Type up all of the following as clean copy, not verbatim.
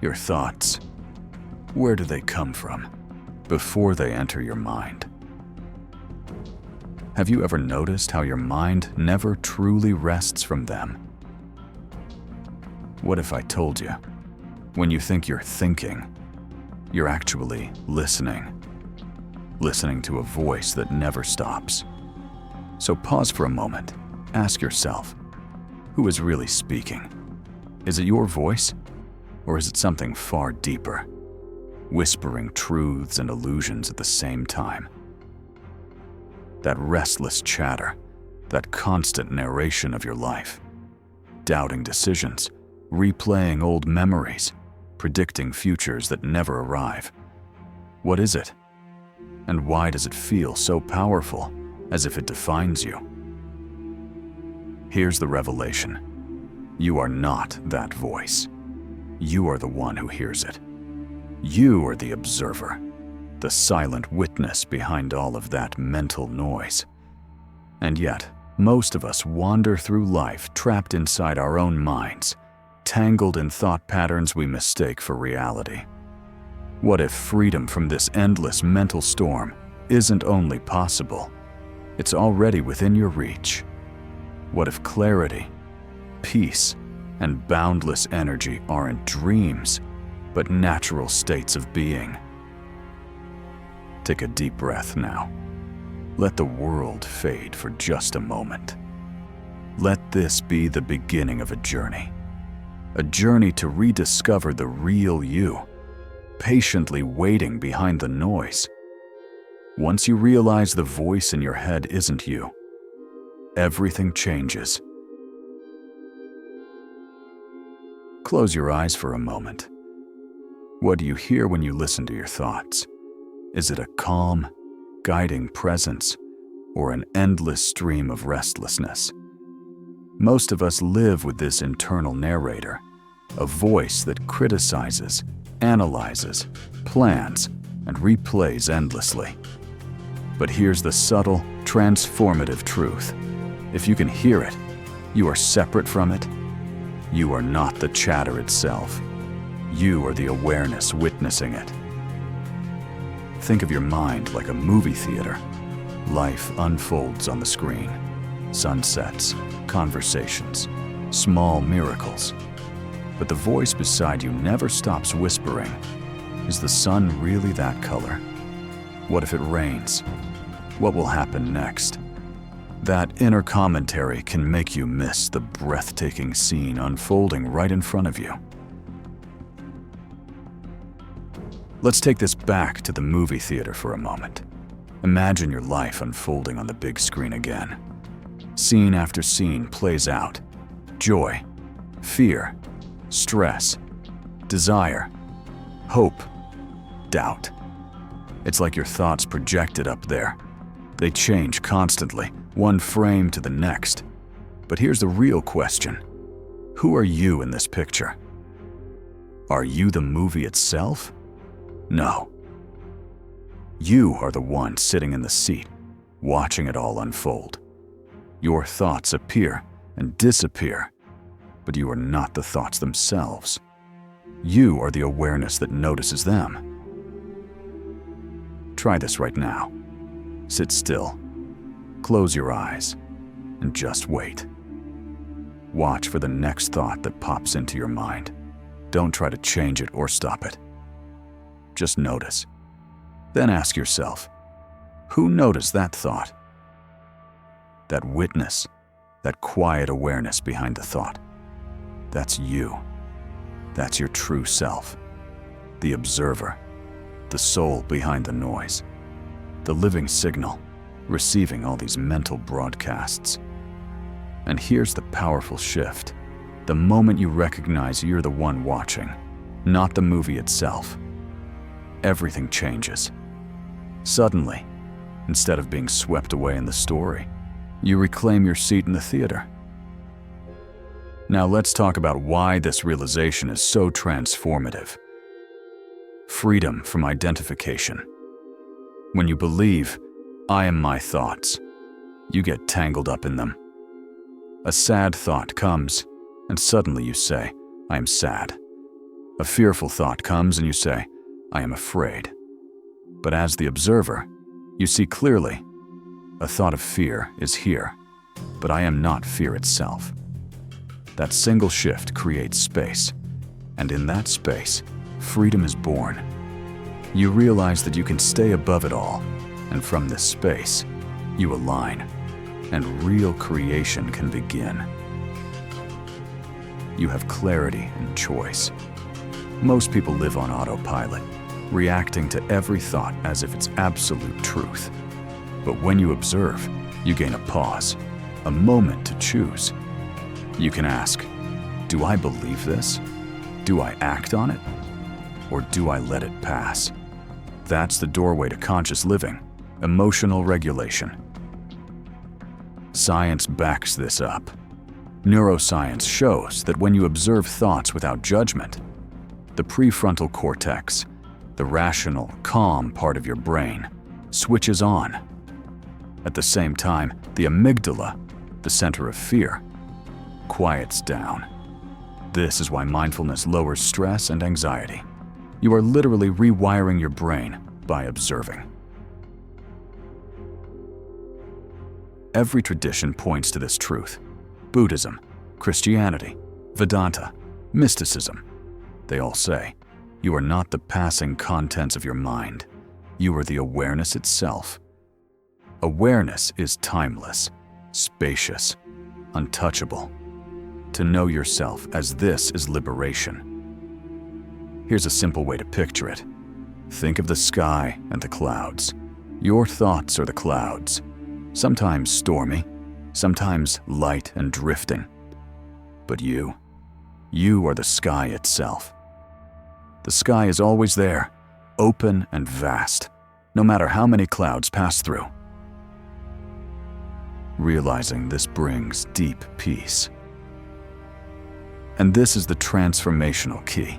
Your thoughts, where do they come from before they enter your mind? Have you ever noticed how your mind never truly rests from them? What if I told you, when you think you're thinking, you're actually listening to a voice that never stops? So pause for a moment, ask yourself, who is really speaking? Is it your voice, or is it something far deeper, whispering truths and illusions at the same time? That restless chatter, that constant narration of your life, doubting decisions, replaying old memories, predicting futures that never arrive. What is it? And why does it feel so powerful, as if it defines you? Here's the revelation. You are not that voice. You are the one who hears it. You are the observer, the silent witness behind all of that mental noise. And yet, most of us wander through life trapped inside our own minds, tangled in thought patterns we mistake for reality. What if freedom from this endless mental storm isn't only possible, it's already within your reach? What if clarity, peace, and boundless energy aren't dreams, but natural states of being? Take a deep breath now. Let the world fade for just a moment. Let this be the beginning of a journey to rediscover the real you, patiently waiting behind the noise. Once you realize the voice in your head isn't you, everything changes. Close your eyes for a moment. What do you hear when you listen to your thoughts? Is it a calm, guiding presence, or an endless stream of restlessness? Most of us live with this internal narrator, a voice that criticizes, analyzes, plans, and replays endlessly. But here's the subtle, transformative truth. If you can hear it, you are separate from it. You are not the chatter itself. You are the awareness witnessing it. Think of your mind like a movie theater. Life unfolds on the screen. Sunsets, conversations, small miracles. But the voice beside you never stops whispering. Is the sun really that color? What if it rains? What will happen next? That inner commentary can make you miss the breathtaking scene unfolding right in front of you. Let's take this back to the movie theater for a moment. Imagine your life unfolding on the big screen again. Scene after scene plays out. Joy, fear, stress, desire, hope, doubt. It's like your thoughts projected up there. They change constantly, one frame to the next. But here's the real question. Who are you in this picture? Are you the movie itself? No. You are the one sitting in the seat, watching it all unfold. Your thoughts appear and disappear, but you are not the thoughts themselves. You are the awareness that notices them. Try this right now. Sit still, close your eyes, and just wait. Watch for the next thought that pops into your mind. Don't try to change it or stop it. Just notice. Then ask yourself, who noticed that thought? That witness, that quiet awareness behind the thought. That's you. That's your true self. The observer, the soul behind the noise, the living signal, receiving all these mental broadcasts. And here's the powerful shift. The moment you recognize you're the one watching, not the movie itself, everything changes. Suddenly, instead of being swept away in the story, you reclaim your seat in the theater. Now let's talk about why this realization is so transformative. Freedom from identification. When you believe, I am my thoughts, you get tangled up in them. A sad thought comes, and suddenly you say, I am sad. A fearful thought comes and you say, "I am afraid." But as the observer, you see clearly, a thought of fear is here, but I am not fear itself. That single shift creates space, and in that space, freedom is born. You realize that you can stay above it all, and from this space, you align, and real creation can begin. You have clarity and choice. Most people live on autopilot, reacting to every thought as if it's absolute truth. But when you observe, you gain a pause, a moment to choose. You can ask, do I believe this? Do I act on it? Or do I let it pass? That's the doorway to conscious living, emotional regulation. Science backs this up. Neuroscience shows that when you observe thoughts without judgment, the prefrontal cortex, the rational, calm part of your brain, switches on. At the same time, the amygdala, the center of fear, quiets down. This is why mindfulness lowers stress and anxiety. You are literally rewiring your brain by observing. Every tradition points to this truth. Buddhism, Christianity, Vedanta, mysticism. They all say, you are not the passing contents of your mind. You are the awareness itself. Awareness is timeless, spacious, untouchable. To know yourself as this is liberation. Here's a simple way to picture it. Think of the sky and the clouds. Your thoughts are the clouds, sometimes stormy, sometimes light and drifting. But you are the sky itself. The sky is always there, open and vast, no matter how many clouds pass through. Realizing this brings deep peace. And this is the transformational key.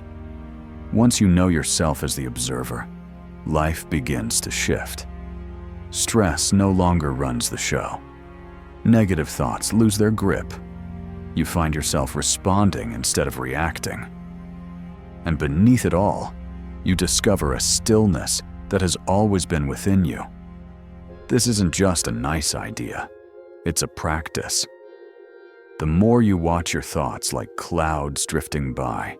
Once you know yourself as the observer, life begins to shift. Stress no longer runs the show. Negative thoughts lose their grip. You find yourself responding instead of reacting. And beneath it all, you discover a stillness that has always been within you. This isn't just a nice idea, it's a practice. The more you watch your thoughts like clouds drifting by,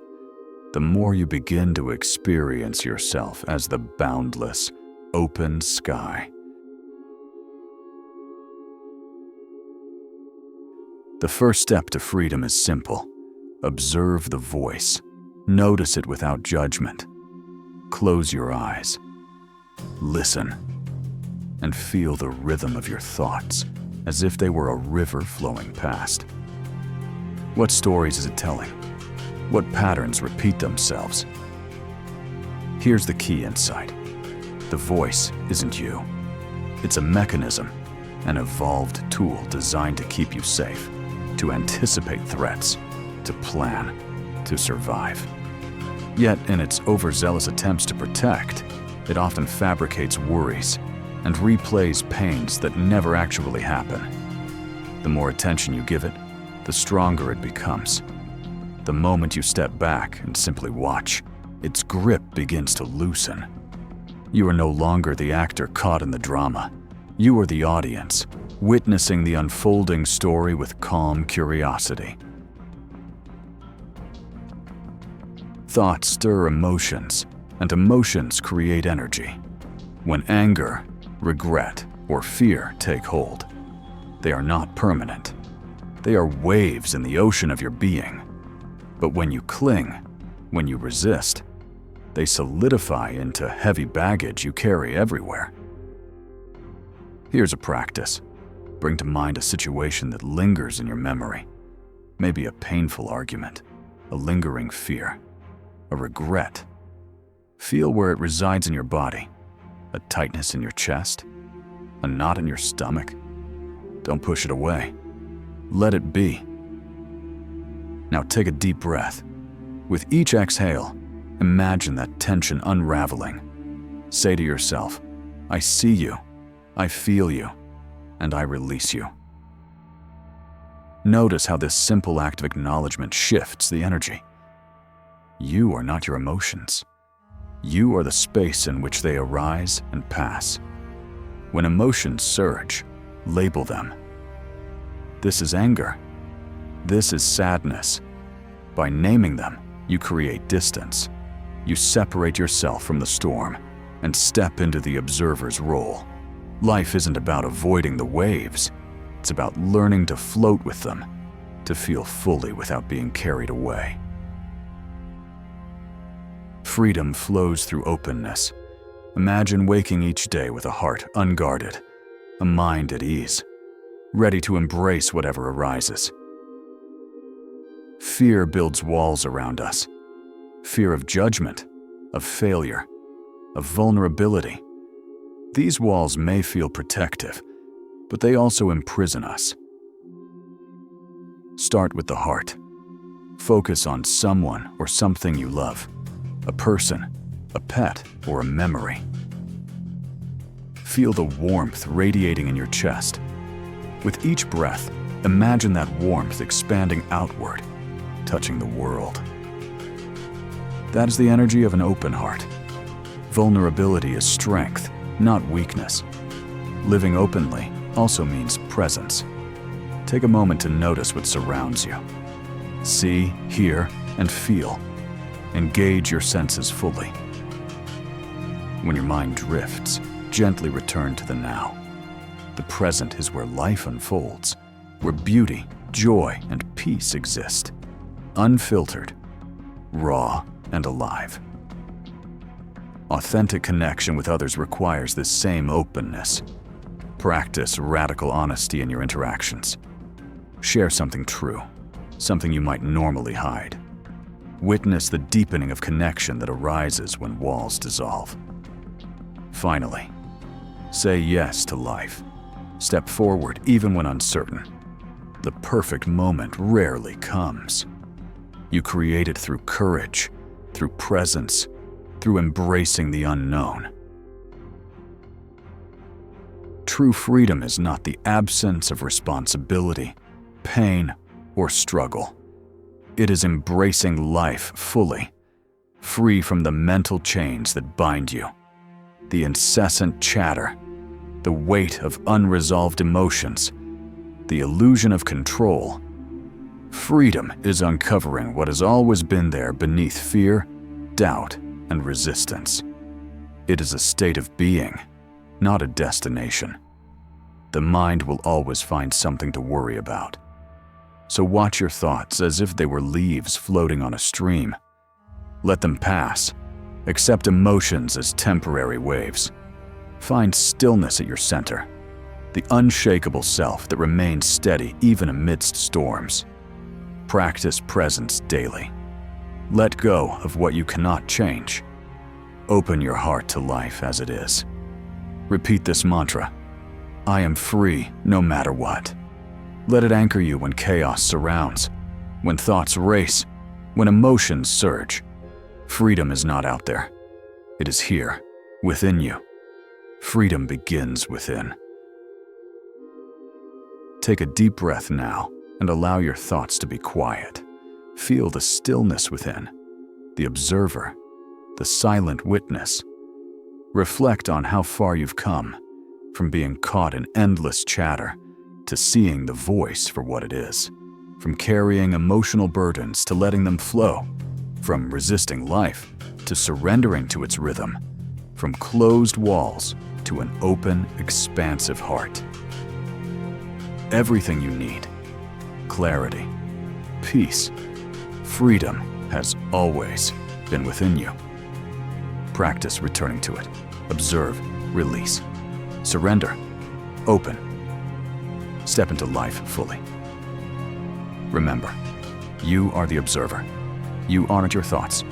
the more you begin to experience yourself as the boundless, open sky. The first step to freedom is simple. Observe the voice. Notice it without judgment. Close your eyes. Listen. And feel the rhythm of your thoughts, as if they were a river flowing past. What stories is it telling? What patterns repeat themselves? Here's the key insight. The voice isn't you. It's a mechanism, an evolved tool designed to keep you safe, to anticipate threats, to plan, to survive. Yet, in its overzealous attempts to protect, it often fabricates worries and replays pains that never actually happen. The more attention you give it, the stronger it becomes. The moment you step back and simply watch, its grip begins to loosen. You are no longer the actor caught in the drama. You are the audience, witnessing the unfolding story with calm curiosity. Thoughts stir emotions, and emotions create energy. When anger, regret, or fear take hold, they are not permanent. They are waves in the ocean of your being. But when you cling, when you resist, they solidify into heavy baggage you carry everywhere. Here's a practice. Bring to mind a situation that lingers in your memory. Maybe a painful argument, a lingering fear, a regret. Feel where it resides in your body. A tightness in your chest, a knot in your stomach. Don't push it away. Let it be. Now take a deep breath. With each exhale, imagine that tension unraveling. Say to yourself, I see you, I feel you, and I release you. Notice how this simple act of acknowledgement shifts the energy. You are not your emotions. You are the space in which they arise and pass. When emotions surge, label them. This is anger. This is sadness. By naming them, you create distance. You separate yourself from the storm and step into the observer's role. Life isn't about avoiding the waves. It's about learning to float with them, to feel fully without being carried away. Freedom flows through openness. Imagine waking each day with a heart unguarded, a mind at ease, ready to embrace whatever arises. Fear builds walls around us. Fear of judgment, of failure, of vulnerability. These walls may feel protective, but they also imprison us. Start with the heart. Focus on someone or something you love, a person, a pet, or a memory. Feel the warmth radiating in your chest. With each breath, imagine that warmth expanding outward, touching the world. That is the energy of an open heart. Vulnerability is strength, not weakness. Living openly also means presence. Take a moment to notice what surrounds you. See, hear, and feel. Engage your senses fully. When your mind drifts, gently return to the now. The present is where life unfolds, where beauty, joy, and peace exist. Unfiltered, raw, and alive. Authentic connection with others requires this same openness. Practice radical honesty in your interactions. Share something true, something you might normally hide. Witness the deepening of connection that arises when walls dissolve. Finally, say yes to life. Step forward even when uncertain. The perfect moment rarely comes. You create it through courage, through presence, through embracing the unknown. True freedom is not the absence of responsibility, pain, or struggle. It is embracing life fully, free from the mental chains that bind you, the incessant chatter, the weight of unresolved emotions, the illusion of control. Freedom is uncovering what has always been there beneath fear, doubt, and resistance. It is a state of being, not a destination. The mind will always find something to worry about. So watch your thoughts as if they were leaves floating on a stream. Let them pass. Accept emotions as temporary waves. Find stillness at your center, the unshakable self that remains steady even amidst storms. Practice presence daily. Let go of what you cannot change. Open your heart to life as it is. Repeat this mantra: I am free no matter what. Let it anchor you when chaos surrounds, when thoughts race, when emotions surge. Freedom is not out there. It is here, within you. Freedom begins within. Take a deep breath now and allow your thoughts to be quiet. Feel the stillness within, the observer, the silent witness. Reflect on how far you've come, from being caught in endless chatter to seeing the voice for what it is, from carrying emotional burdens to letting them flow, from resisting life to surrendering to its rhythm, from closed walls to an open, expansive heart. Everything you need, clarity, peace, freedom has always been within you. Practice returning to it. Observe, release, surrender, open. Step into life fully. Remember, you are the observer. You aren't your thoughts.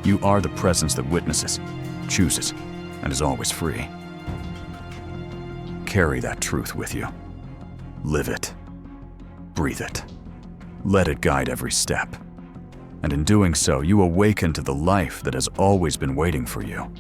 You are the presence that witnesses, chooses, and is always free. Carry that truth with you. Live it. Breathe it. Let it guide every step. And in doing so, you awaken to the life that has always been waiting for you.